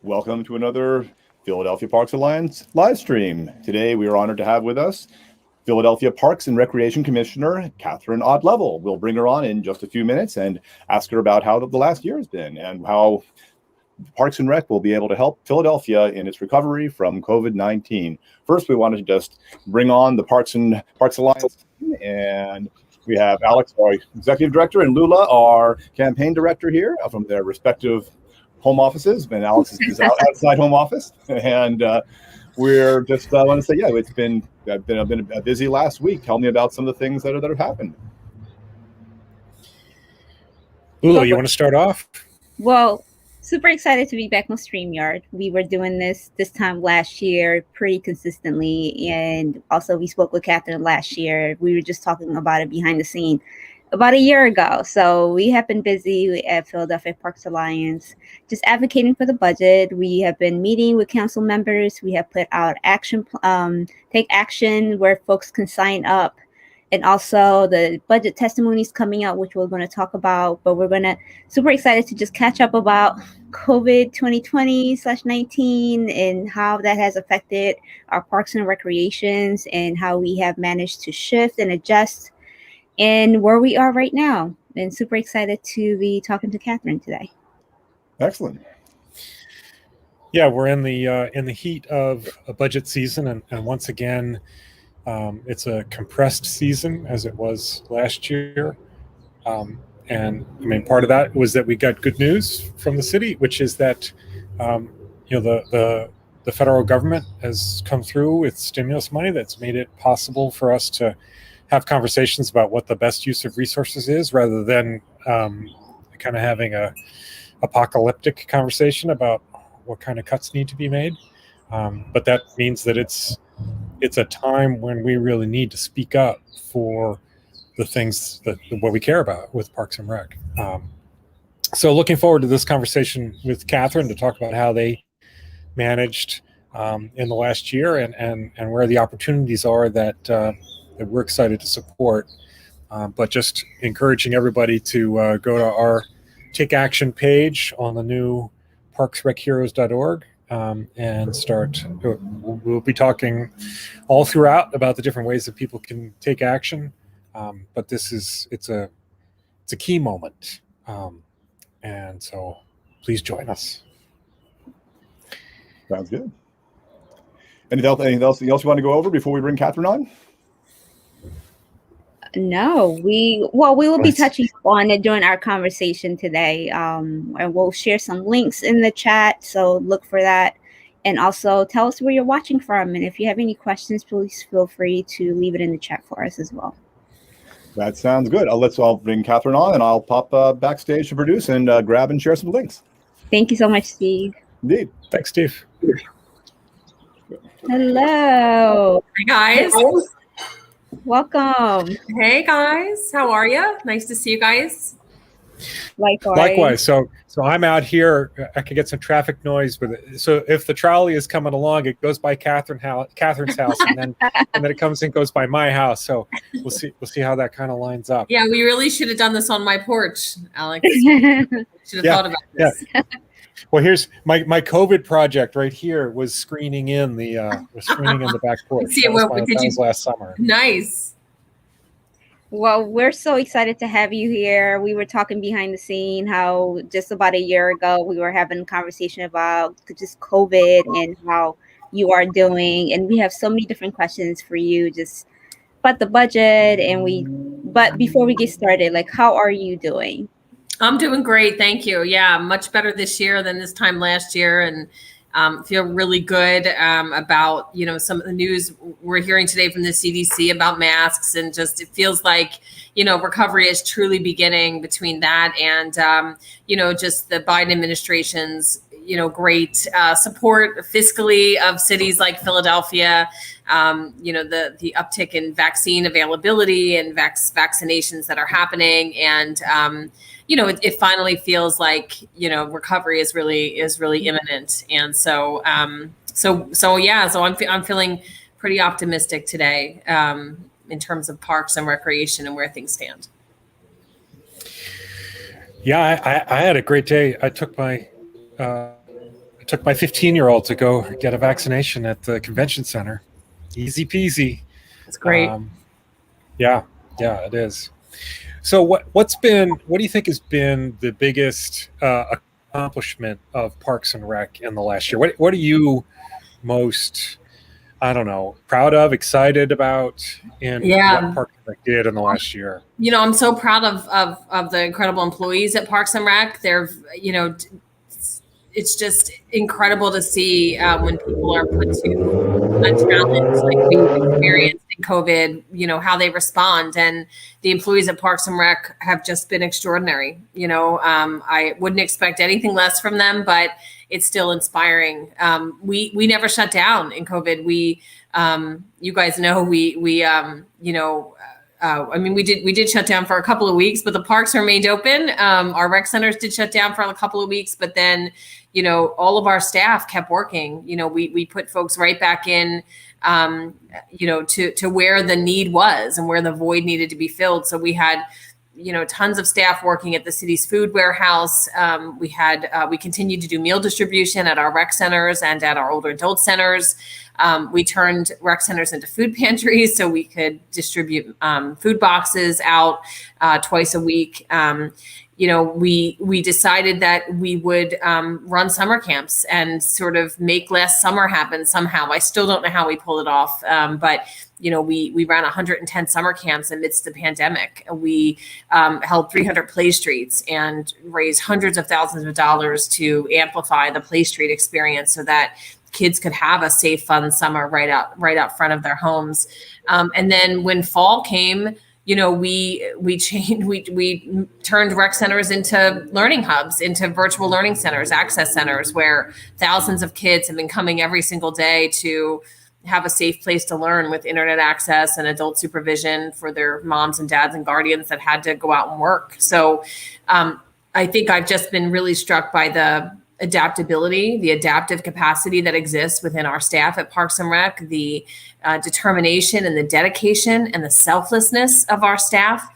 Welcome to another Philadelphia Parks Alliance live stream. Today we are honored to have with us Philadelphia Parks and Recreation Commissioner Kathryn Ott Lovell. We'll bring her on in just a few minutes and ask her about how the last year has been and how Parks and Rec will be able to help Philadelphia in its recovery from COVID-19. First, we wanted to just bring on the Parks Alliance team, and we have Alex, our Executive Director, and Lula, our Campaign Director here from their respective home offices. And Alex is outside home office, and we're just want to say, yeah, it's been a busy last week. Tell me about some of the things that have happened. Lula, you want to start off? Well, super excited to be back on StreamYard. We were doing this time last year pretty consistently, and also we spoke with Kathryn last year. We were just talking about it behind the scene about a year ago. So we have been busy at Philadelphia Parks Alliance, just advocating for the budget. We have been meeting with council members. We have put out take action where folks can sign up. And also the budget testimonies coming out, which we're going to talk about. But we're super excited to just catch up about COVID 2020/19 and how that has affected our parks and recreations and how we have managed to shift and adjust and where we are right now. And super excited to be talking to Kathryn today. Excellent. Yeah, we're in the heat of a budget season, and once again, it's a compressed season as it was last year. And I mean, part of that was that we got good news from the city, which is that the federal government has come through with stimulus money that's made it possible for us to have conversations about what the best use of resources is, rather than kind of having a apocalyptic conversation about what kind of cuts need to be made. But that means that it's a time when we really need to speak up for the things what we care about with Parks and Rec. So looking forward to this conversation with Kathryn to talk about how they managed in the last year and where the opportunities are that we're excited to support. But just encouraging everybody to go to our Take Action page on the new parksrecheroes.org. And start. We'll be talking all throughout about the different ways that people can take action, but it's a key moment, and so please join us. Sounds good. Anything else you want to go over before we bring Kathryn on? No, we will be touching on it during our conversation today, and we'll share some links in the chat, so look for that. And also tell us where you're watching from, and if you have any questions, please feel free to leave it in the chat for us as well. That sounds good. I'll bring Kathryn on, and I'll pop backstage to produce and grab and share some links. Thank you so much, Steve. Indeed. Thanks, Steve. Hello. Hi, guys. Welcome. Hey guys, how are you? Nice to see you guys. Likewise. So I'm out here. I could get some traffic noise with it. So if the trolley is coming along, it goes by Kathryn's house, and then it comes and goes by my house. So we'll see how that kind of lines up. Yeah, we really should have done this on my porch, Alex. Should have thought about this. Yeah. Well, here's my COVID project right here was screening in the back porch. See, that was last summer. Nice. Well, we're so excited to have you here. We were talking behind the scene how just about a year ago we were having a conversation about just COVID and how you are doing, and we have so many different questions for you just about the budget. But before we get started, like, how are you doing? I'm doing great. Thank you. Yeah, much better this year than this time last year. And feel really good about, some of the news we're hearing today from the CDC about masks, and just, it feels like, recovery is truly beginning between that and, just the Biden administration's, great support fiscally of cities like Philadelphia, the uptick in vaccine availability and vaccinations that are happening. And, it finally feels like, recovery is really imminent. And so I'm feeling pretty optimistic today in terms of parks and recreation and where things stand. Yeah, I had a great day. I took my 15-year-old to go get a vaccination at the convention center. Easy peasy. That's great. Yeah, it is. So what do you think has been the biggest accomplishment of Parks and Rec in the last year? What are you most, I don't know, proud of, excited about in what Parks and Rec did in the last year? I'm so proud of the incredible employees at Parks and Rec. They're, it's just incredible to see when people are put to a challenge like we experienced in COVID, how they respond. And the employees at Parks and Rec have just been extraordinary. I wouldn't expect anything less from them, but it's still inspiring. We never shut down in COVID. We, you guys know, we did shut down for a couple of weeks, but the parks remained open. Our rec centers did shut down for a couple of weeks, but then, all of our staff kept working. We put folks right back in, to where the need was and where the void needed to be filled. So we had, tons of staff working at the city's food warehouse. We continued to do meal distribution at our rec centers and at our older adult centers. We turned rec centers into food pantries so we could distribute food boxes out twice a week. We decided that we would run summer camps and sort of make last summer happen somehow. I still don't know how we pulled it off, but we ran 110 summer camps amidst the pandemic. We held 300 play streets and raised hundreds of thousands of dollars to amplify the play street experience so that kids could have a safe, fun summer right out front of their homes. And then when fall came, we turned rec centers into learning hubs, into virtual learning centers, access centers, where thousands of kids have been coming every single day to have a safe place to learn with internet access and adult supervision for their moms and dads and guardians that had to go out and work. So I think I've just been really struck by the adaptability, the adaptive capacity that exists within our staff at Parks and Rec, the determination and the dedication and the selflessness of our staff.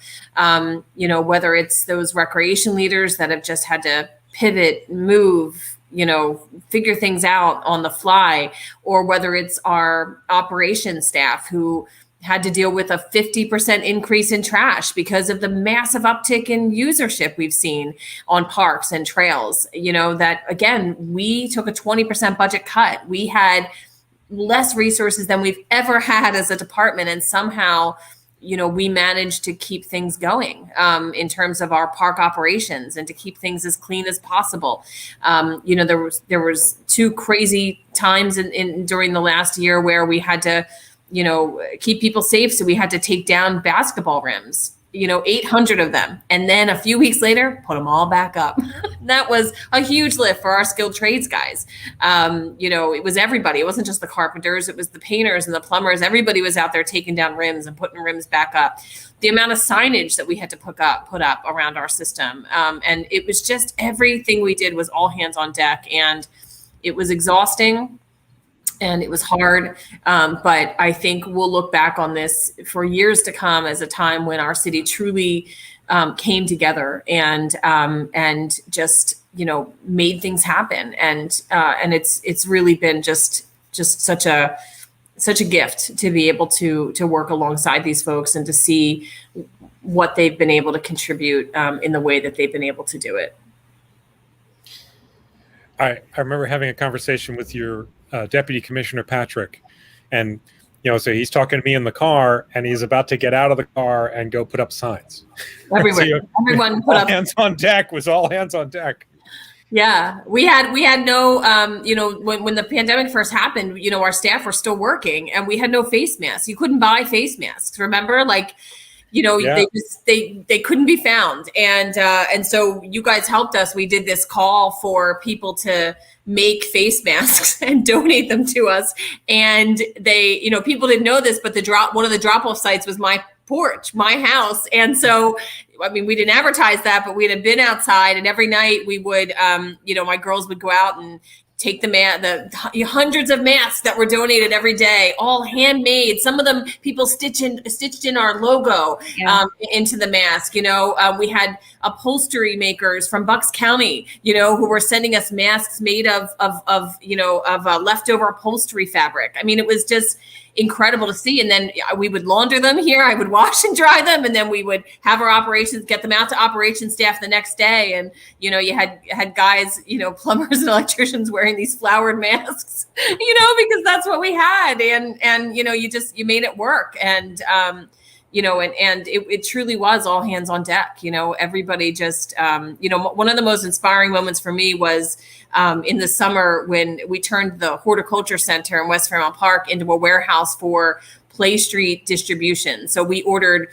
Whether it's those recreation leaders that have just had to pivot, move, figure things out on the fly, or whether it's our operations staff who had to deal with a 50% increase in trash because of the massive uptick in usership we've seen on parks and trails. That again, we took a 20% budget cut. We had less resources than we've ever had as a department. And somehow, we managed to keep things going in terms of our park operations and to keep things as clean as possible. There was two crazy times during the last year where we had to keep people safe. So we had to take down basketball rims, 800 of them. And then a few weeks later, put them all back up. That was a huge lift for our skilled trades guys. It was everybody. It wasn't just the carpenters. It was the painters and the plumbers. Everybody was out there taking down rims and putting rims back up. The amount of signage that we had to put up around our system. And it was just everything we did was all hands on deck. And it was exhausting. And it was hard, but I think we'll look back on this for years to come as a time when our city truly came together and just made things happen. And it's really been just such a gift to be able to work alongside these folks and to see what they've been able to contribute in the way that they've been able to do it. I remember having a conversation with your Deputy Commissioner Patrick, and so he's talking to me in the car, and he's about to get out of the car and go put up signs. Everywhere, So everyone put up. Hands on deck was all hands on deck. Yeah, we had no, when the pandemic first happened, our staff were still working, and we had no face masks. You couldn't buy face masks. Remember, Yeah. they couldn't be found. And so you guys helped us. We did this call for people to make face masks and donate them to us. And they, people didn't know this, but one of the drop-off sites was my porch, my house. And so, we didn't advertise that, but we had been outside, and every night we would, my girls would go out and take the hundreds of masks that were donated every day, all handmade. Some of them people stitched in our logo into the mask. We had upholstery makers from Bucks County, who were sending us masks made of leftover upholstery fabric. I mean, it was just incredible to see. And then we would launder them here. I would wash and dry them, and then we would have our operations, get them out to operations staff the next day. And, you had guys, plumbers and electricians wearing these flowered masks, because that's what we had. And you made it work. And, it truly was all hands on deck. Everybody just, one of the most inspiring moments for me was in the summer when we turned the Horticulture Center in West Fairmount Park into a warehouse for Play Street distribution. So we ordered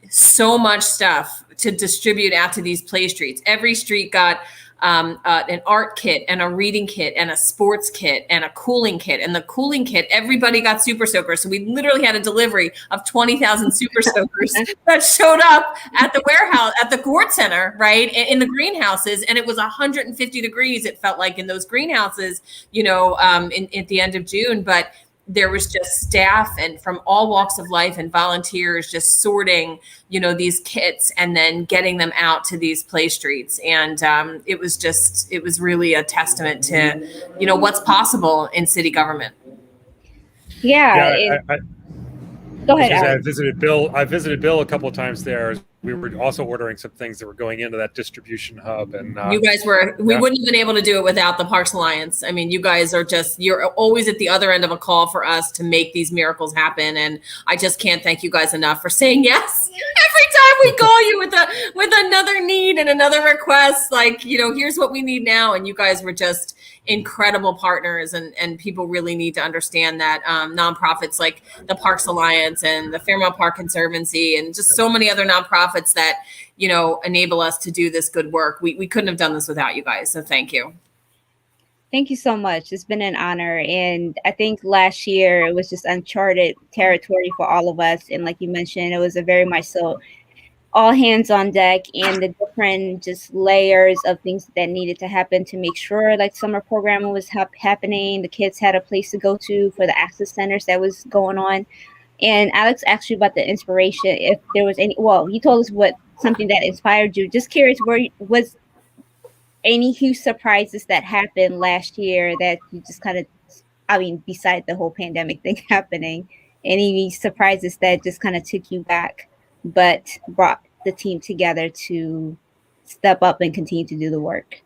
so much stuff to distribute out to these play streets. Every street got an art kit and a reading kit and a sports kit and a cooling kit. And the cooling kit, everybody got super soakers. So we literally had a delivery of 20,000 super soakers that showed up at the warehouse, at the court center, right, in the greenhouses. And it was 150 degrees, it felt like, in those greenhouses, at the end of June. But there was just staff and from all walks of life and volunteers just sorting, these kits and then getting them out to these play streets. And it was really a testament to, what's possible in city government. Yeah. Go ahead. I visited Bill a couple of times there. We were also ordering some things that were going into that distribution hub. And you guys we wouldn't have been able to do it without the Parks Alliance. I mean, you guys you're always at the other end of a call for us to make these miracles happen. And I just can't thank you guys enough for saying yes. Every time we call you with another need and another request, like, here's what we need now. And you guys were just incredible partners, and people really need to understand that nonprofits like the Parks Alliance and the Fairmount Park Conservancy and just so many other nonprofits that enable us to do this good work. We couldn't have done this without you guys, so thank you. Thank you so much. It's been an honor. And I think last year it was just uncharted territory for all of us. And like you mentioned, it was a very much so all hands on deck, and the different just layers of things that needed to happen to make sure like summer programming was happening. The kids had a place to go to for the access centers that was going on. And Alex asked you about the inspiration, if there was any, you told us something that inspired you. Just curious, was any huge surprises that happened last year that you just kind of, besides the whole pandemic thing happening, any surprises that just kind of took you back but brought the team together to step up and continue to do the work?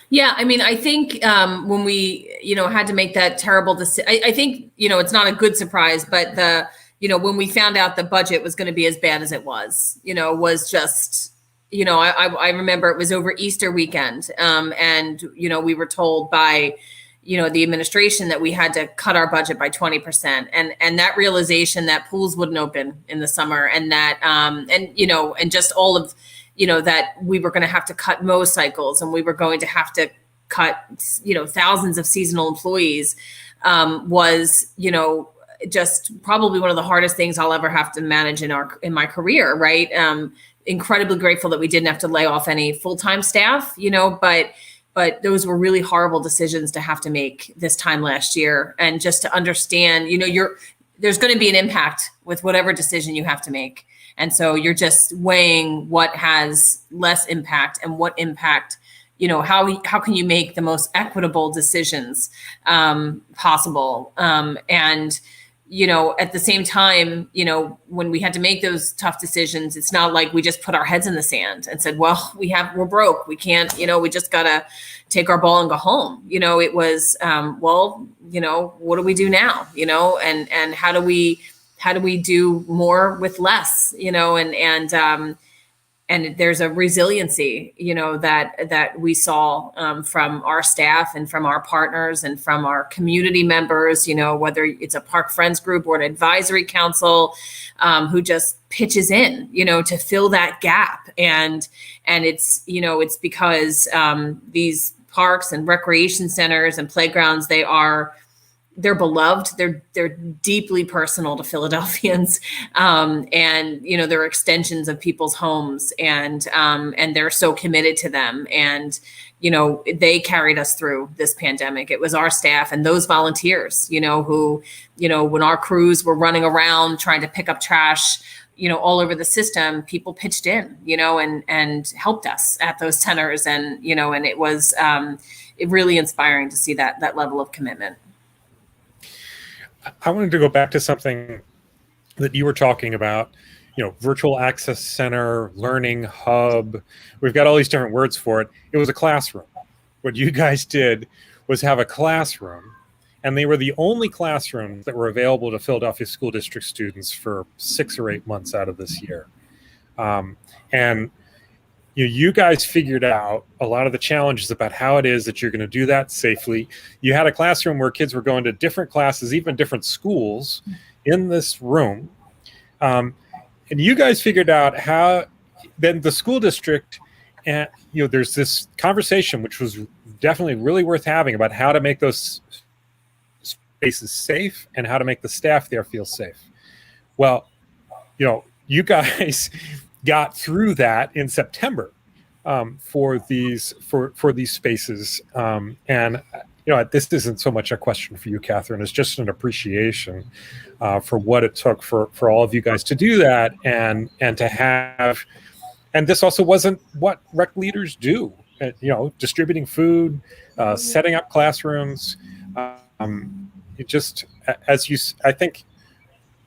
Yeah, I think when we, had to make that terrible decision, I think, it's not a good surprise, but when we found out the budget was going to be as bad as it was just, I remember it was over Easter weekend. And, we were told by, the administration that we had to cut our budget by 20%. And that realization that pools wouldn't open in the summer, and that, and just all of, that we were going to have to cut mow cycles, and we were going to have to cut, thousands of seasonal employees, was, just probably one of the hardest things I'll ever have to manage in my career. Right. Incredibly grateful that we didn't have to lay off any full-time staff, but those were really horrible decisions to have to make this time last year. And just to understand, there's going to be an impact with whatever decision you have to make. And so you're just weighing what has less impact and what impact, how can you make the most equitable decisions possible. And at the same time, when we had to make those tough decisions, it's not like we just put our heads in the sand and said, well, we're broke. We can't, we just got to take our ball and go home. It was, what do we do now? And how do we do more with less, and there's a resiliency, that we saw from our staff and from our partners and from our community members, whether it's a Park Friends group or an advisory council, who just pitches in, to fill that gap. And it's, it's because these parks and recreation centers and playgrounds, they're beloved. They're deeply personal to Philadelphians, and they're extensions of people's homes, and they're so committed to them. And they carried us through this pandemic. It was our staff and those volunteers, who, when our crews were running around trying to pick up trash, all over the system, people pitched in, and helped us at those centers. And, and it was really inspiring to see that level of commitment. I wanted to go back to something that you were talking about, virtual access center, learning hub. We've got all these different words for it. It was a classroom. What you guys did was have a classroom, and they were the only classrooms that were available to Philadelphia School District students for 6 or 8 months out of this year. And you guys figured out a lot of the challenges about how it is that you're going to do that safely. You had a classroom where kids were going to different classes, even different schools in this room. And you guys figured out how then the school district, and there's this conversation, which was definitely really worth having, about how to make those spaces safe and how to make the staff there feel safe. Well, you guys got through that in September for these spaces. And this isn't so much a question for you, Kathryn. It's just an appreciation for what it took for all of you guys to do that, and to have. And this also wasn't what rec leaders do. Distributing food, setting up classrooms. It just, I think,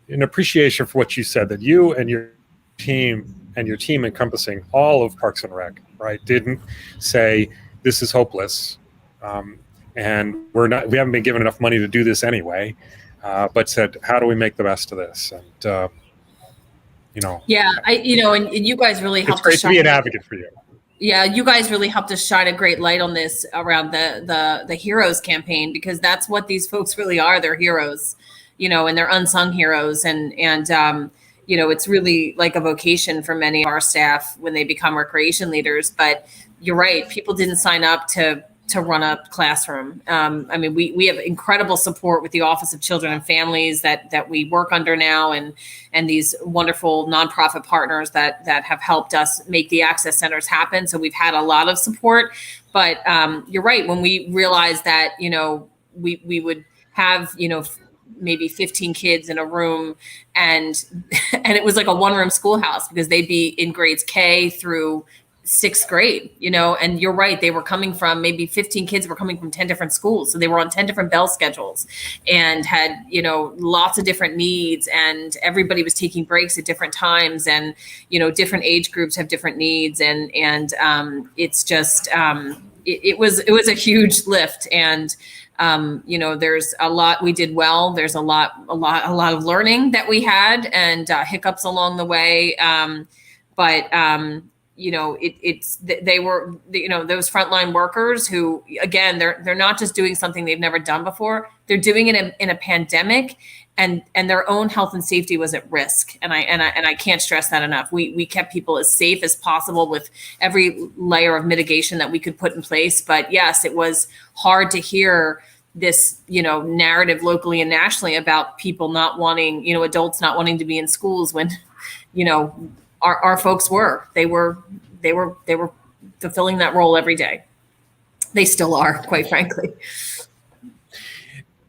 an appreciation for what you said, that you and your team encompassing all of Parks and Rec, right, didn't say this is hopeless, and we haven't been given enough money to do this anyway, but said, how do we make the best of this? And yeah, and you guys really helped. It's great to be an advocate for you. Yeah, you guys really helped us shine a great light on this around the Heroes campaign, because that's what these folks really are. They're heroes, and they're unsung heroes. And it's really like a vocation for many of our staff when they become recreation leaders. But you're right, people didn't sign up to run a classroom. We have incredible support with the Office of Children and Families that we work under now, and these wonderful nonprofit partners that have helped us make the access centers happen. So we've had a lot of support, but you're right. When we realized that, we would have, maybe 15 kids in a room, and it was like a one-room schoolhouse, because they'd be in grades K through 6th grade, and you're right. They were coming from, maybe 15 kids were coming from 10 different schools. So they were on 10 different bell schedules and had, lots of different needs, and everybody was taking breaks at different times, and, different age groups have different needs. And it's just, it was a huge lift. And, there's a lot we did well. There's a lot of learning that we had, and hiccups along the way. But they were, those frontline workers who, again, they're not just doing something they've never done before. They're doing it in a pandemic, and their own health and safety was at risk. And I can't stress that enough. We kept people as safe as possible with every layer of mitigation that we could put in place. But yes, it was hard to hear this, narrative locally and nationally about people not wanting, adults not wanting to be in schools when, our folks they were fulfilling that role every day. They still are, quite frankly.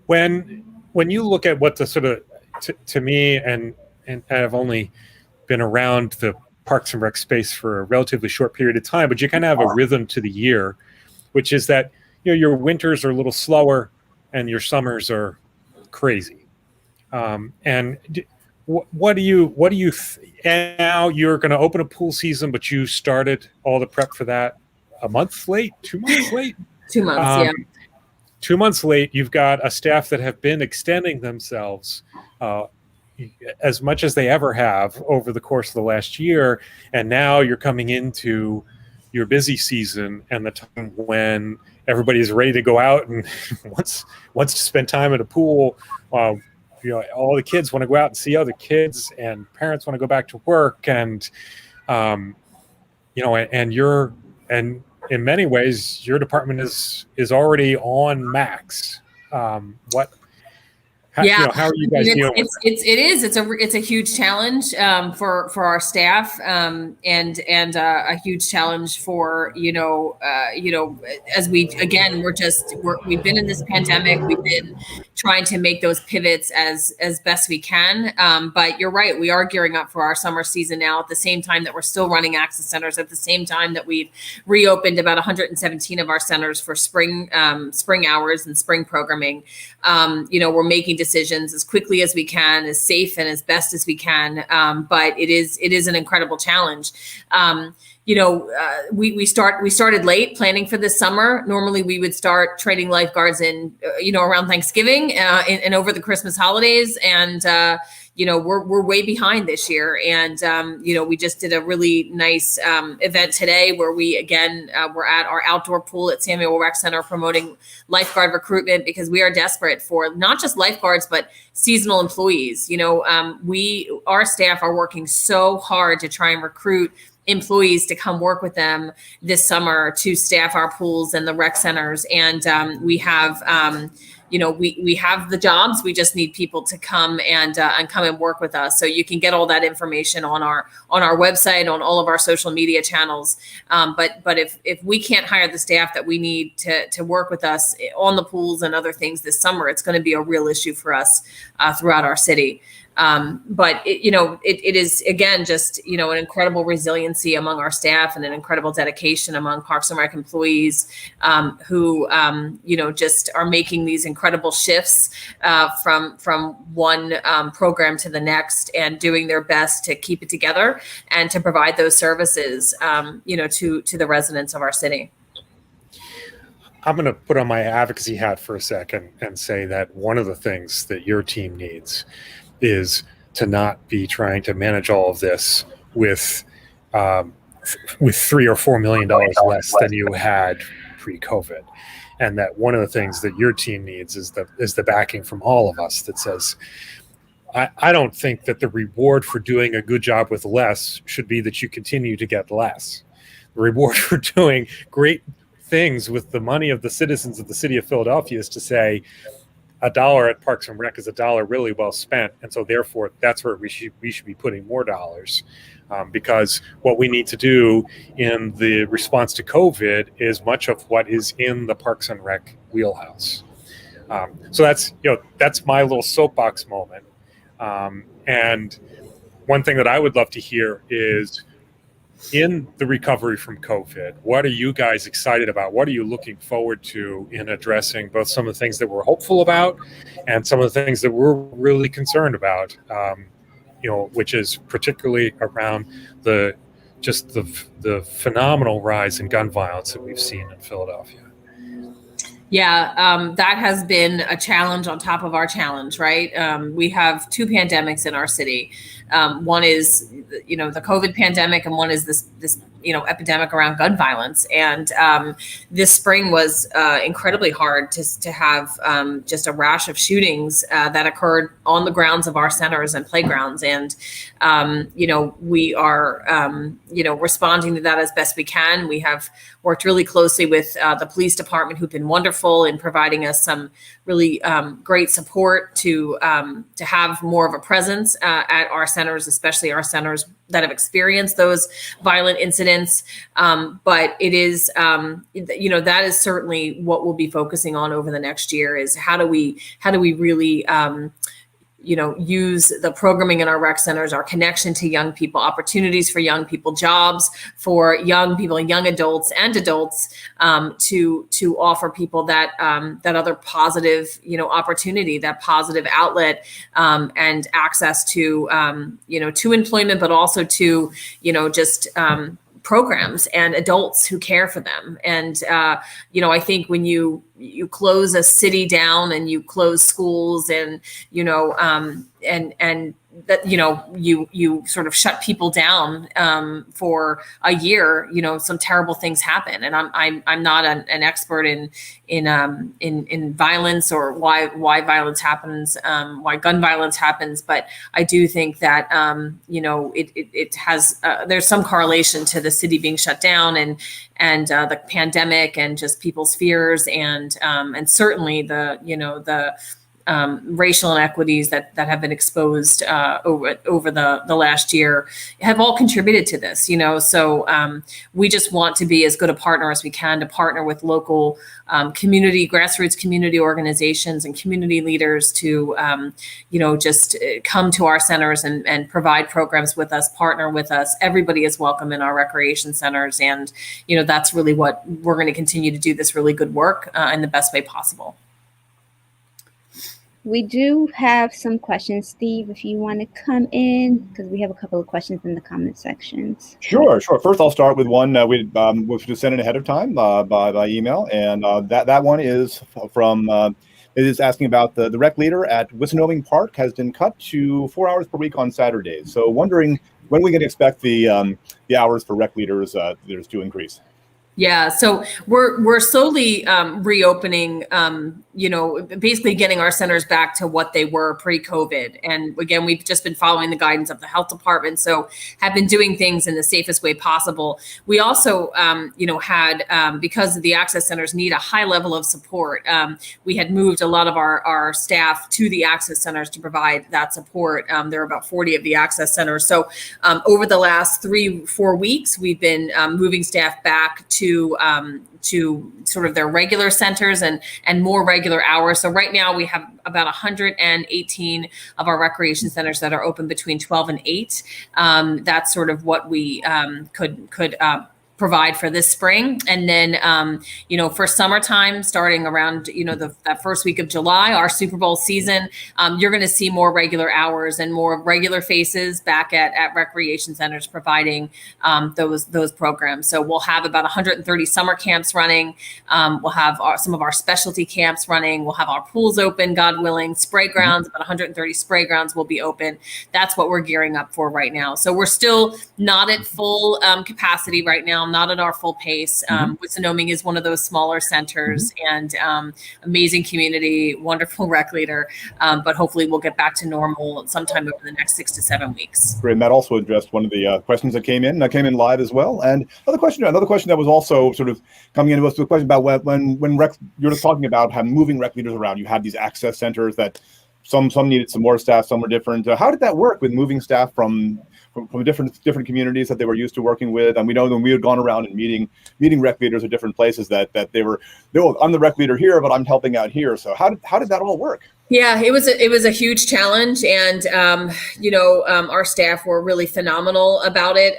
When you look at what the sort of, to me, and I've only been around the Parks and Rec space for a relatively short period of time, but you kind of have a rhythm to the year, which is that, your winters are a little slower and your summers are crazy. And what do you and now you're going to open a pool season, but you started all the prep for that a month late, 2 months late. 2 months, yeah. 2 months late. You've got a staff that have been extending themselves as much as they ever have over the course of the last year, and now you're coming into your busy season and the time when everybody's ready to go out and wants to spend time at a pool. All the kids want to go out and see other kids, and parents want to go back to work, and and in many ways your department is already on max. How are you guys dealing with that? It's a huge challenge for our staff, and a huge challenge for as we've been in this pandemic. We've been trying to make those pivots as best we can. But you're right, we are gearing up for our summer season now. At the same time that we're still running access centers, at the same time that we've reopened about 117 of our centers for spring hours and spring programming. We're making decisions as quickly as we can, as safe and as best as we can. But it is an incredible challenge. We started late planning for this summer. Normally we would start training lifeguards in, around Thanksgiving and over the Christmas holidays. And, we're way behind this year. And, we just did a really nice event today where we, again, we're at our outdoor pool at Samuel Rec Center promoting lifeguard recruitment because we are desperate for not just lifeguards, but seasonal employees. Our staff are working so hard to try and recruit employees to come work with them this summer to staff our pools and the rec centers. And we have, we have the jobs. We just need people to come and come and work with us. So you can get all that information on our website, on all of our social media channels. But if we can't hire the staff that we need to work with us on the pools and other things this summer, it's going to be a real issue for us throughout our city. But it is, again, just, an incredible resiliency among our staff and an incredible dedication among Parks and Rec employees who, just are making these incredible shifts from one program to the next and doing their best to keep it together and to provide those services, to the residents of our city. I'm going to put on my advocacy hat for a second and say that one of the things that your team needs is to not be trying to manage all of this with $3 or $4 million less than you had pre-COVID, and that one of the things that your team needs is the backing from all of us that says, I don't think that the reward for doing a good job with less should be that you continue to get less. The reward for doing great things with the money of the citizens of the city of Philadelphia is to say, $1 at Parks and Rec is $1 really well spent, and so therefore that's where we should be putting more dollars, because what we need to do in the response to COVID is much of what is in the Parks and Rec wheelhouse. So that's my little soapbox moment. And one thing that I would love to hear is, in the recovery from COVID, what are you guys excited about? What are you looking forward to in addressing both some of the things that we're hopeful about and some of the things that we're really concerned about, which is particularly around the phenomenal rise in gun violence that we've seen in Philadelphia? Yeah, that has been a challenge on top of our challenge, right? We have two pandemics in our city. One is, the COVID pandemic, and one is this epidemic around gun violence. And this spring was incredibly hard to have just a rash of shootings that occurred on the grounds of our centers and playgrounds. And, we are, responding to that as best we can. We have worked really closely with the police department, who've been wonderful in providing us some really great support to have more of a presence at our centers, especially our centers that have experienced those violent incidents. But it is, that is certainly what we'll be focusing on over the next year, is how do we really use the programming in our rec centers, our connection to young people, opportunities for young people, jobs for young people, young adults and adults, to offer people that other positive, opportunity, that positive outlet, and access to, to employment, but also to, programs and adults who care for them. And, I think when you close a city down and you close schools and, and that, you sort of shut people down for a year, some terrible things happen. And I'm not an expert in violence or why violence happens, why gun violence happens. But I do think that, it has, there's some correlation to the city being shut down and the pandemic and just people's fears and certainly the racial inequities that have been exposed over the last year have all contributed to this. So we just want to be as good a partner as we can to partner with local grassroots community organizations and community leaders to just come to our centers and provide programs with us, partner with us. Everybody is welcome in our recreation centers, and that's really what we're going to continue to do, this really good work in the best way possible. We do have some questions, Steve, if you want to come in, because we have a couple of questions in the comment sections. Sure. First, I'll start with one we was sent in ahead of time by email, and that one is from it is asking about the rec leader at Wissinoming Park has been cut to 4 hours per week on Saturdays. So wondering when we can expect the hours for rec leaders to increase. Yeah, so we're slowly reopening, basically getting our centers back to what they were pre-COVID. And again, we've just been following the guidance of the health department, so have been doing things in the safest way possible. We also, had, because the access centers need a high level of support, we had moved a lot of our staff to the access centers to provide that support. There are about 40 of the access centers. So over the last 3-4 weeks, we've been moving staff back to sort of their regular centers and more regular hours. So right now we have about 118 of our recreation centers that are open between 12 and 8. That's sort of what we could provide for this spring. And then, for summertime, starting around, that first week of July, our Super Bowl season, you're going to see more regular hours and more regular faces back at recreation centers providing those programs. So we'll have about 130 summer camps running. We'll have some of our specialty camps running. We'll have our pools open, God willing, spray grounds, about 130 spray grounds will be open. That's what we're gearing up for right now. So we're still not at full capacity right now, not at our full pace. Wissinoming is one of those smaller centers, and amazing community, wonderful rec leader. But hopefully we'll get back to normal sometime over the next 6 to 7 weeks. Great. Matt also addressed one of the questions that came in live as well. And another question that was also sort of coming in was the question about when you're talking about moving rec leaders around. You had these access centers that some needed some more staff, some were different. How did that work with moving staff from different communities that they were used to working with? And we know when we had gone around and meeting rec leaders at different places that they were, no, I'm the rec leader here, but I'm helping out here. So how did that all work? Yeah, it was a huge challenge, and our staff were really phenomenal about it.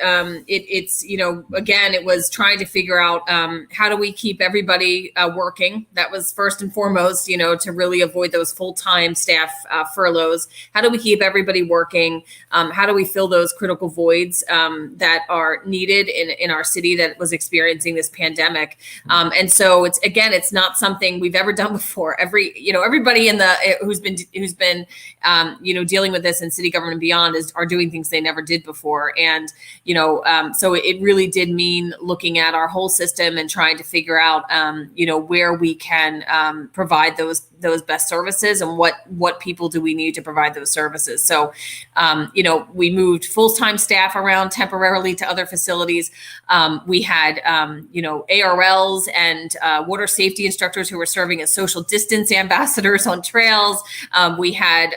It's again, it was trying to figure out how do we keep everybody working. That was first and foremost, to really avoid those full-time staff furloughs. How do we keep everybody working? How do we fill those critical voids that are needed in our city that was experiencing this pandemic? And so it's not something we've ever done before. Everybody who's been dealing with this in city government and beyond are doing things they never did before. And, so it really did mean looking at our whole system and trying to figure out, where we can provide those best services and what people do we need to provide those services. So, we moved full-time staff around temporarily to other facilities. We had, ARLs and water safety instructors who were serving as social distance ambassadors on trails. We had,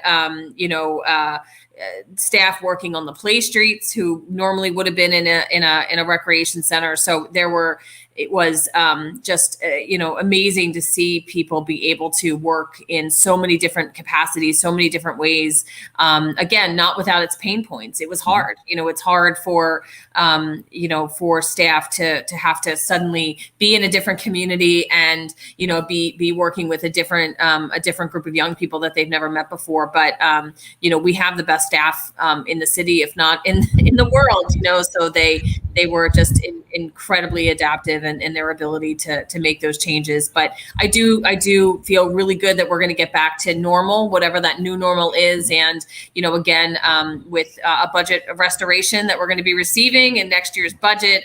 staff working on the play streets who normally would have been in a recreation center. So it was just amazing to see people be able to work in so many different capacities, so many different ways. Again, not without its pain points. It was hard. It's hard for staff to have to suddenly be in a different community and be working with a different group of young people that they've never met before. But we have the best staff in the city, if not in the world. So they were just incredibly adaptive in their ability to make those changes. But I do feel really good that we're going to get back to normal, whatever that new normal is. And, again, with a budget of restoration that we're going to be receiving in next year's budget,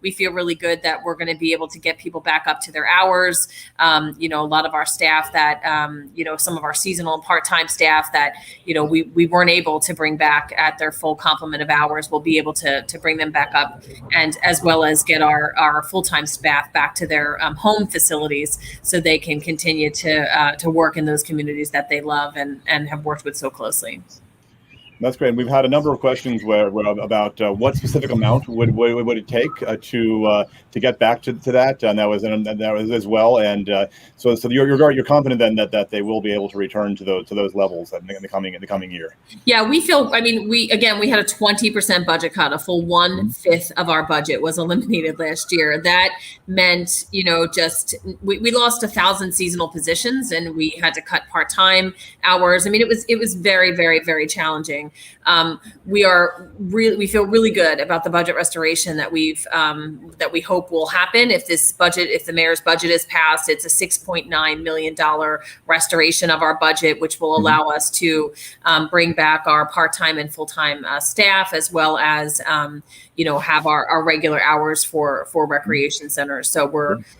we feel really good that we're going to be able to get people back up to their hours. A lot of our staff that, some of our seasonal and part-time staff that, we weren't able to bring back at their full complement of hours, we'll be able to bring them back up and as well as get our full-time staff back to their home facilities so they can continue to work in those communities that they love and have worked with so closely. That's great. We've had a number of questions where about what specific amount would it take to get back to that, and that was as well. And so you're confident then that they will be able to return to those levels in the coming year. Yeah, we feel. I mean, we had a 20% budget cut. A full 1/5 of our budget was eliminated last year. That meant, just we lost 1,000 seasonal positions, and we had to cut part-time hours. I mean, it was very, very, very challenging. We feel really good about the budget restoration that we hope will happen if the mayor's budget is passed. It's a $6.9 million restoration of our budget, which will allow us to bring back our part-time and full-time staff, as well as have our regular hours for recreation centers. So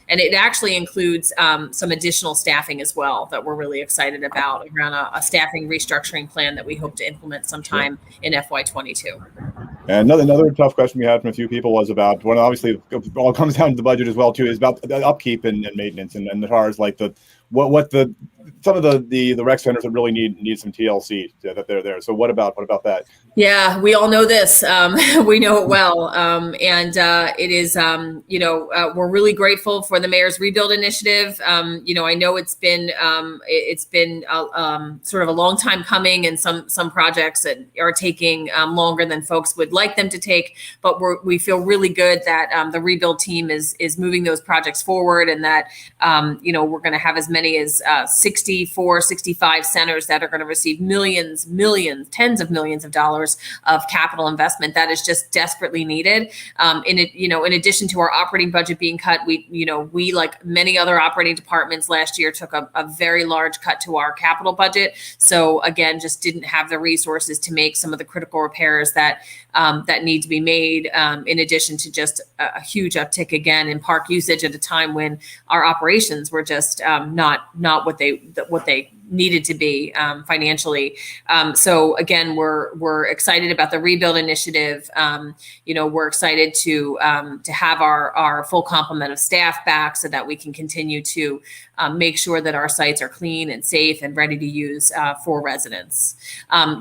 and it actually includes some additional staffing as well that we're really excited about around a staffing restructuring plan that we hope to implement sometime in FY22. And another tough question we had from a few people was about, well, obviously it all comes down to the budget as well too, is about the upkeep and maintenance and the cars, like some of the rec centers that really need some TLC that they're there. So what about that? Yeah, we all know this. We know it well. And it is, we're really grateful for the mayor's rebuild initiative. I know it's been sort of a long time coming, and some projects that are taking longer than folks would like them to take. But we feel really good that the rebuild team is moving those projects forward, and that we're going to have as many as 65 centers that are going to receive millions, tens of millions of dollars of capital investment that is just desperately needed. In addition to our operating budget being cut, we like many other operating departments last year took a very large cut to our capital budget. So again, just didn't have the resources to make some of the critical repairs that need to be made. In addition to just a huge uptick again in park usage at a time when our operations were just not what they needed to be financially. So again, we're excited about the rebuild initiative. We're excited to have our full complement of staff back so that we can continue to make sure that our sites are clean and safe and ready to use for residents.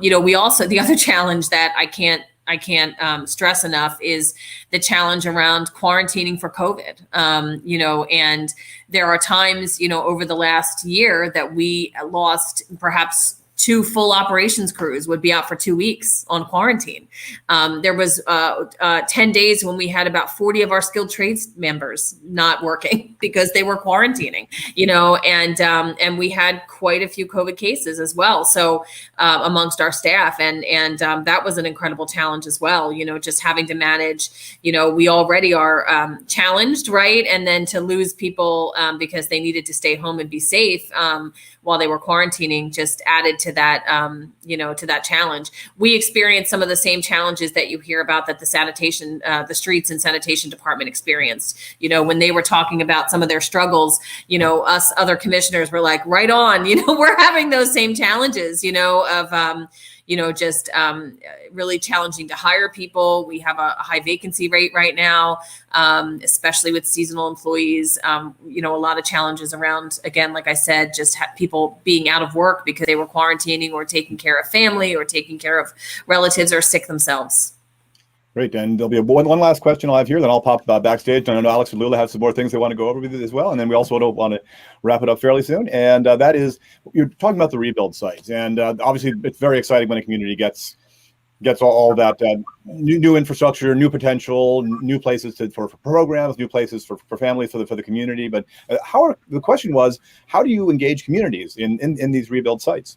We also, the other challenge that I can't stress enough is the challenge around quarantining for COVID. And there are times, over the last year that we lost perhaps 2 full operations crews would be out for 2 weeks on quarantine. There was 10 days when we had about 40 of our skilled trades members not working because they were quarantining, and we had quite a few COVID cases as well. So amongst our staff, and that was an incredible challenge as well. Just having to manage, we already are challenged, right? And then to lose people because they needed to stay home and be safe while they were quarantining just added to that, to that challenge. We experienced some of the same challenges that you hear about that the streets and sanitation department experienced. When they were talking about some of their struggles, us other commissioners were like, right on, we're having those same challenges, of, really challenging to hire people. We have a high vacancy rate right now, especially with seasonal employees. A lot of challenges around, again, like I said, just people being out of work because they were quarantining or taking care of family or taking care of relatives or sick themselves. Great, and there'll be one last question I'll have here, then I'll pop backstage. I know Alex and Lula have some more things they want to go over with it as well, and then we also want to wrap it up fairly soon. And that is, you're talking about the rebuild sites, and obviously it's very exciting when a community gets all that new infrastructure, new potential, new places for programs, new places for families, for the community. But the question was, how do you engage communities in these rebuild sites?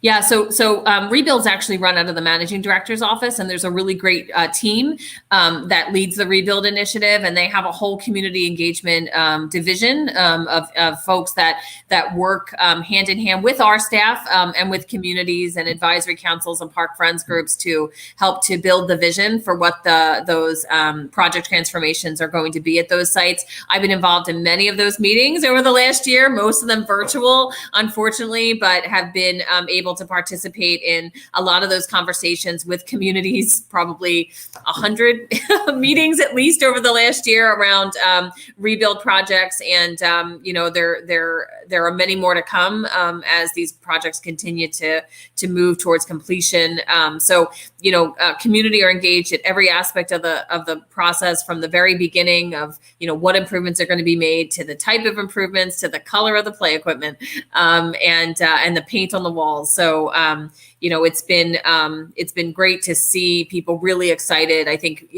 Yeah, so rebuilds actually run out of the managing director's office, and there's a really great team that leads the rebuild initiative, and they have a whole community engagement division of folks that work hand in hand with our staff and with communities and advisory councils and park friends groups to help to build the vision for what those project transformations are going to be at those sites. I've been involved in many of those meetings over the last year, most of them virtual, unfortunately, but have been able to participate in a lot of those conversations with communities, probably 100 meetings at least over the last year around rebuild projects. And, there are many more to come as these projects continue to move towards completion. Community are engaged at every aspect of the process, from the very beginning of, what improvements are going to be made, to the type of improvements, to the color of the play equipment, and the paint on the walls. So, it's been great to see people really excited. I think,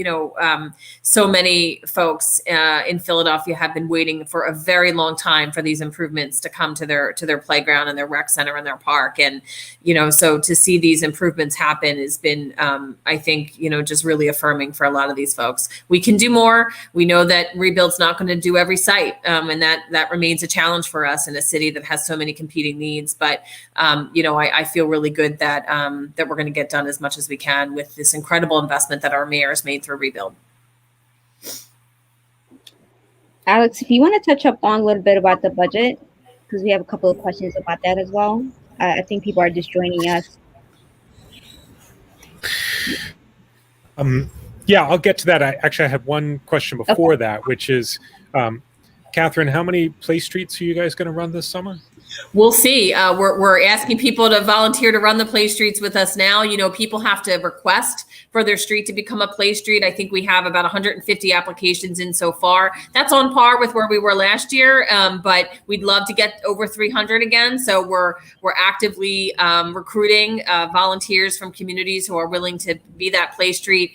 so many folks in Philadelphia have been waiting for a very long time for these improvements to come to their playground and their rec center and their park. And, so to see these improvements happen has been, I think, just really affirming for a lot of these folks. We can do more. We know that rebuild's not going to do every site. And that remains a challenge for us in a city that has so many competing needs. But, I feel really good that we're going to get done as much as we can with this incredible investment that our mayor has made through rebuild. Alex, if you want to touch up on a little bit about the budget, because we have a couple of questions about that as well. I think people are just joining us. Yeah, I'll get to that. I have one question before that, which is, Kathryn, how many play streets are you guys going to run this summer? We'll see. We're asking people to volunteer to run the play streets with us now. People have to request for their street to become a play street. I think we have about 150 applications in so far. That's on par with where we were last year, but we'd love to get over 300 again. So we're actively recruiting volunteers from communities who are willing to be that play street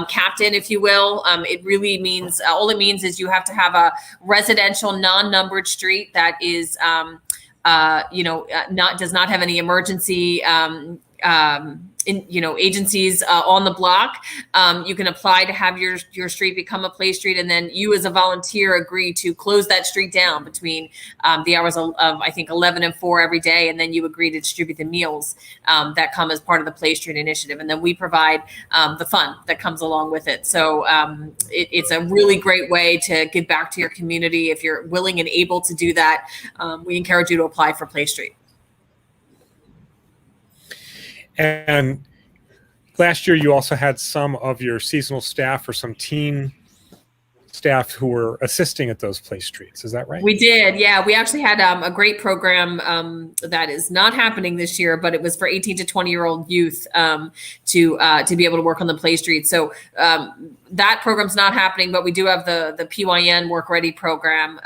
captain, if you will. It really means, all it means is you have to have a residential non-numbered street that is does not have any emergency agencies on the block. You can apply to have your street become a play street, and then you as a volunteer agree to close that street down between the hours of I think 11 and 4 every day, and then you agree to distribute the meals that come as part of the play street initiative, and then we provide the fun that comes along with it. So it's a really great way to give back to your community. If you're willing and able to do that, we encourage you to apply for Play Street. And last year, you also had some of your seasonal staff or some teen staff who were assisting at those play streets. Is that right? We did. Yeah, we actually had a great program that is not happening this year, but it was for 18 to 20-year-old youth to be able to work on the play street. So that program's not happening, but we do have the PYN Work Ready program.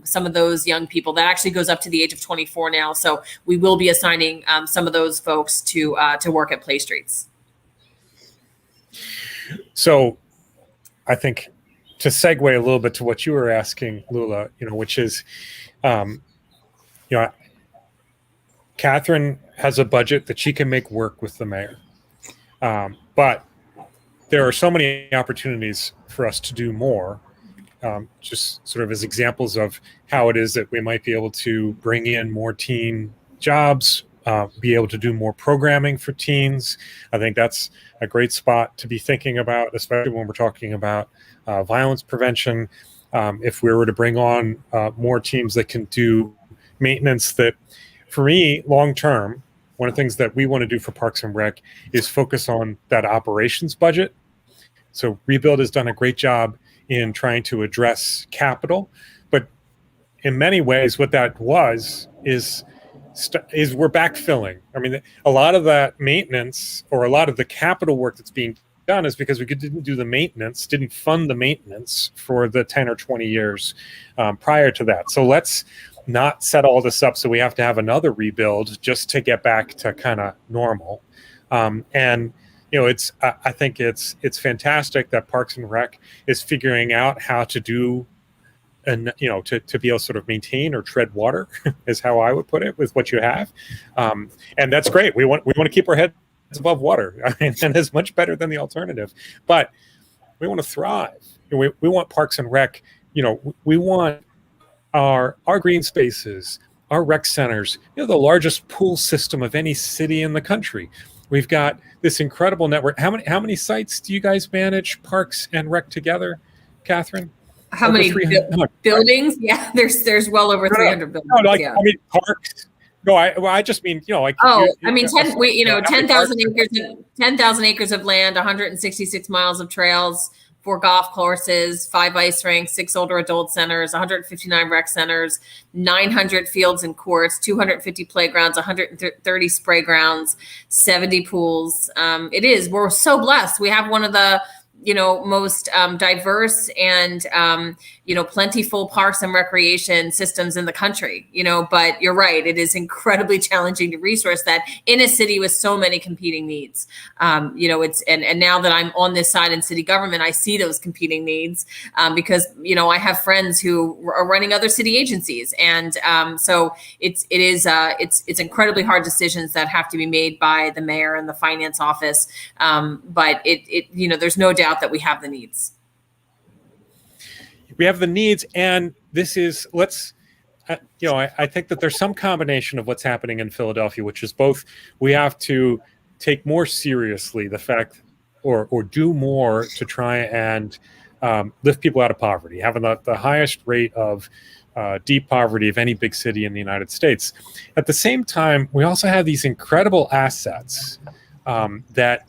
Some of those young people, that actually goes up to the age of 24 now. So we will be assigning some of those folks to work at play streets. So I think to segue a little bit to what you were asking, Lula, which is, Kathryn has a budget that she can make work with the mayor. But there are so many opportunities for us to do more, just sort of as examples of how it is that we might be able to bring in more teen jobs, be able to do more programming for teens. I think that's a great spot to be thinking about, especially when we're talking about violence prevention. If we were to bring on more teams that can do maintenance, that for me, long term, one of the things that we want to do for Parks and Rec is focus on that operations budget. So Rebuild has done a great job in trying to address capital, but in many ways, what that was is we're backfilling. I mean, a lot of that maintenance or a lot of the capital work that's being done is because we didn't do the maintenance, didn't fund the maintenance for the 10 or 20 years prior to that. So let's not set all this up so we have to have another rebuild just to get back to kind of normal. And it's I think it's fantastic that Parks and Rec is figuring out how to do, and to be able to sort of maintain or tread water is how I would put it with what you have, and that's great. We want to keep our heads above water. I mean, and it's much better than the alternative. But we want to thrive. We want Parks and Rec. We want our green spaces, our rec centers. The largest pool system of any city in the country. We've got this incredible network. How many sites do you guys manage, Parks and Rec together, Kathryn? How many buildings? Yeah, there's well over 300 buildings. I mean, parks. No, I just mean, like. Oh, I mean, 10,000 acres, 10,000 acres of land, 166 miles of trails, 4 golf courses, 5 ice rinks, 6 older adult centers, 159 rec centers, 900 fields and courts, 250 playgrounds, 130 spray grounds, 70 pools. We're so blessed. We have one of the most diverse and plentiful parks and recreation systems in the country, but you're right, it is incredibly challenging to resource that in a city with so many competing needs. It's and now that I'm on this side in city government, I see those competing needs because I have friends who are running other city agencies, and so it's incredibly hard decisions that have to be made by the mayor and the finance office, but there's no doubt that we have the needs. We have the needs, and this is I think that there's some combination of what's happening in Philadelphia, which is both we have to take more seriously the fact or do more to try and lift people out of poverty, having the highest rate of deep poverty of any big city in the United States. At the same time, we also have these incredible assets that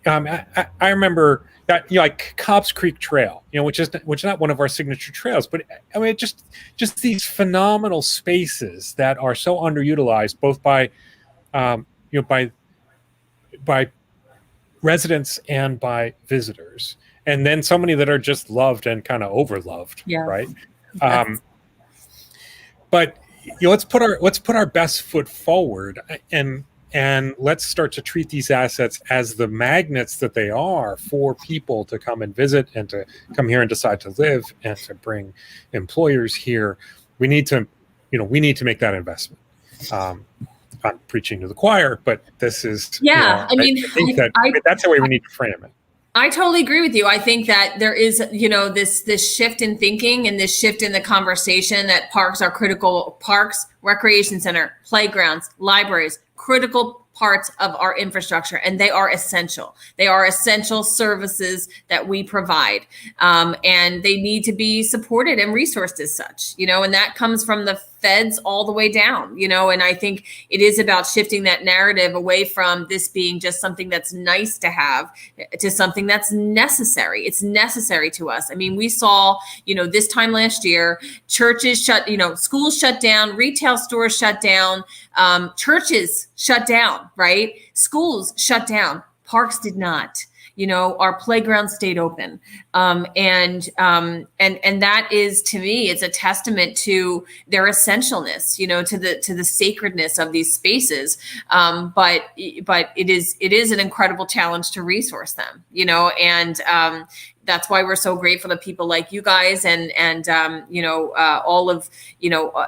I remember that, like Cobb's Creek Trail, which is not one of our signature trails, but I mean, just these phenomenal spaces that are so underutilized, both by by residents and by visitors, and then so many that are just loved and kind of overloved, right? Yes. But let's put our best foot forward, and let's start to treat these assets as the magnets that they are for people to come and visit and to come here and decide to live and to bring employers here. We need to make that investment. I'm preaching to the choir, but this is, I think that's the way we need to frame it. I totally agree with you. I think that there is, this shift in thinking and this shift in the conversation that parks are critical. Parks, recreation center, playgrounds, libraries, critical parts of our infrastructure, and they are essential. They are essential services that we provide, and they need to be supported and resourced as such, and that comes from the feds all the way down, and I think it is about shifting that narrative away from this being just something that's nice to have to something that's necessary. It's necessary to us. I mean, we saw, this time last year, churches shut, schools shut down, retail stores shut down, churches shut down, right? Schools shut down, parks did not. Our playground stayed open. And that is, to me, it's a testament to their essentialness, to the sacredness of these spaces. But it is an incredible challenge to resource them, and that's why we're so grateful to people like you guys and all of,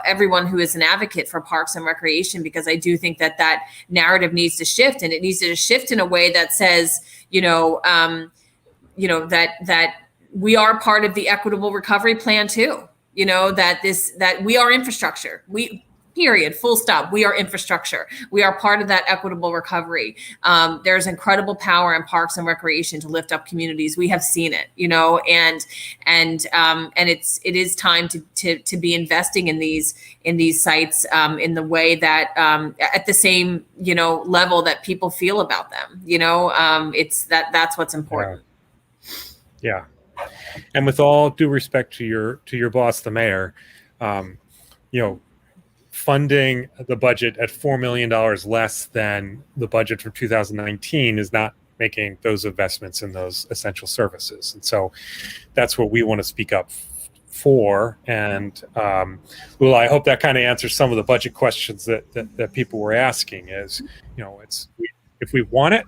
everyone who is an advocate for parks and recreation, because I do think that narrative needs to shift, and it needs to shift in a way that says, that we are part of the equitable recovery plan too, that we are infrastructure. Period. Full stop. We are infrastructure. We are part of that equitable recovery. There's incredible power in parks and recreation to lift up communities. We have seen it, and it is time to be investing in these sites in the way that at the same level that people feel about them. That's what's important. Yeah. And with all due respect to your boss, the mayor, funding the budget at $4 million less than the budget for 2019 is not making those investments in those essential services. And so that's what we want to speak up for. And well, I hope that kind of answers some of the budget questions that people were asking is, if we want it,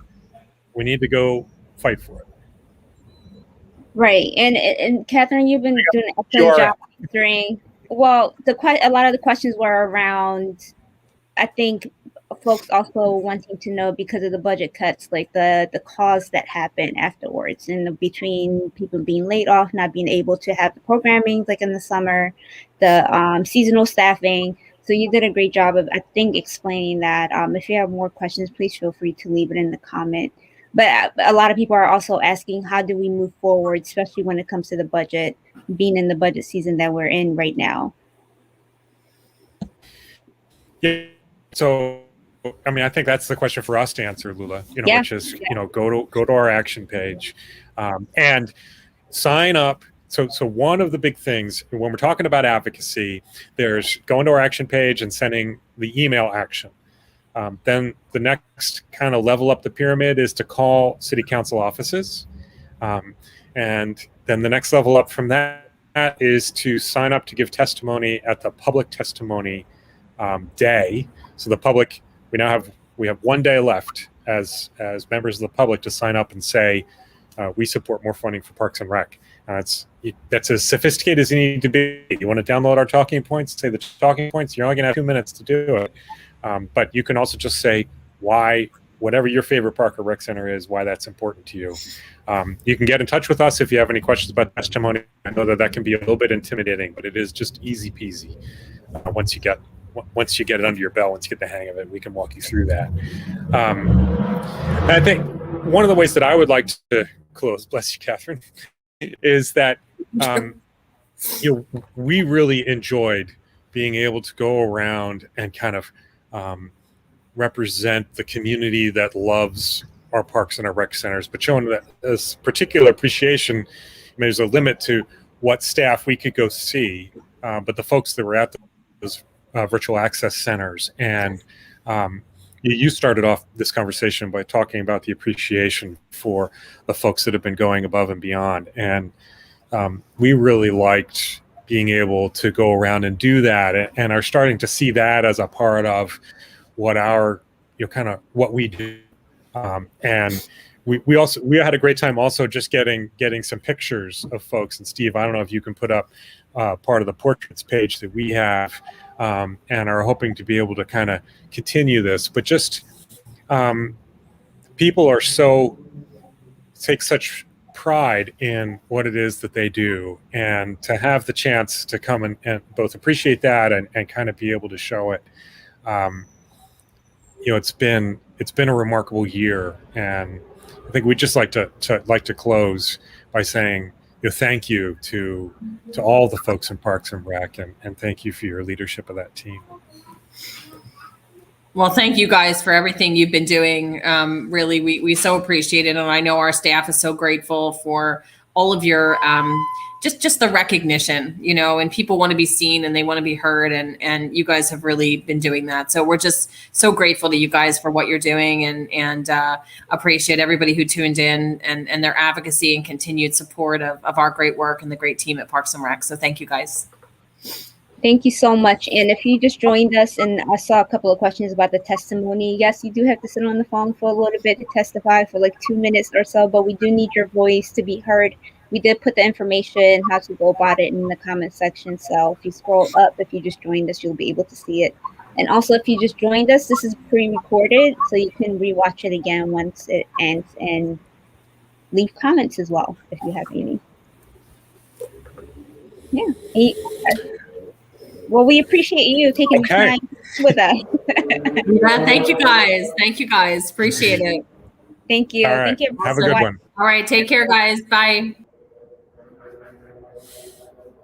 we need to go fight for it. Right. And Kathryn, you've been doing an excellent job answering. Well, a lot of the questions were around, I think, folks also wanting to know, because of the budget cuts, like the cause that happened afterwards, and between people being laid off, not being able to have the programming like in the summer, the seasonal staffing. So you did a great job of, I think, explaining that. If you have more questions, please feel free to leave it in the comment. But a lot of people are also asking, how do we move forward, especially when it comes to the budget, being in the budget season that we're in right now? Yeah. So, I mean, I think that's the question for us to answer, Lula. Which is, go to our action page, and sign up. So one of the big things when we're talking about advocacy, there's going to our action page and sending the email action. Then the next kind of level up the pyramid is to call city council offices. And then the next level up from that is to sign up to give testimony at the public testimony day. So the public, we have 1 day left as members of the public to sign up and say, we support more funding for Parks and Rec. That's as sophisticated as you need to be. You want to download our talking points, say the talking points, you're only going to have 2 minutes to do it. But you can also just say why, whatever your favorite park or rec center is, why that's important to you. You can get in touch with us if you have any questions about testimony. I know that can be a little bit intimidating, but it is just easy peasy. Once you get it under your belt, once you get the hang of it, we can walk you through that. And I think one of the ways that I would like to close, bless you, Kathryn, is that we really enjoyed being able to go around and kind of represent the community that loves our parks and our rec centers, but showing that this particular appreciation. I mean, there's a limit to what staff we could go see, but the folks that were at those virtual access centers, and you started off this conversation by talking about the appreciation for the folks that have been going above and beyond, and we really liked being able to go around and do that, and are starting to see that as a part of what our kind of what we do. And we had a great time also just getting some pictures of folks. And Steve, I don't know if you can put up part of the portraits page that we have, and are hoping to be able to kind of continue this. But just people are take such pride in what it is that they do, and to have the chance to come and both appreciate that and kind of be able to show it. It's been a remarkable year, and I think we'd just like to close by saying thank you to all the folks in Parks and Rec, and thank you for your leadership of that team. Well, thank you guys for everything you've been doing. Really, we so appreciate it, and I know our staff is so grateful for all of your just the recognition, and people want to be seen and they want to be heard, and you guys have really been doing that. So we're just so grateful to you guys for what you're doing, and appreciate everybody who tuned in and their advocacy and continued support of our great work and the great team at Parks and Rec. So thank you guys. Thank you so much. And if you just joined us, and I saw a couple of questions about the testimony, yes, you do have to sit on the phone for a little bit to testify for like 2 minutes or so, but we do need your voice to be heard. We did put the information, how to go about it, in the comment section. So if you scroll up, if you just joined us, you'll be able to see it. And also, if you just joined us, this is pre-recorded, so you can rewatch it again once it ends, and leave comments as well if you have any. Yeah. Well, we appreciate you taking the time with us. Yeah, thank you guys. Thank you guys. Appreciate it. Thank you. All right. Thank you. Have a good one. All right. Take care, guys. Bye.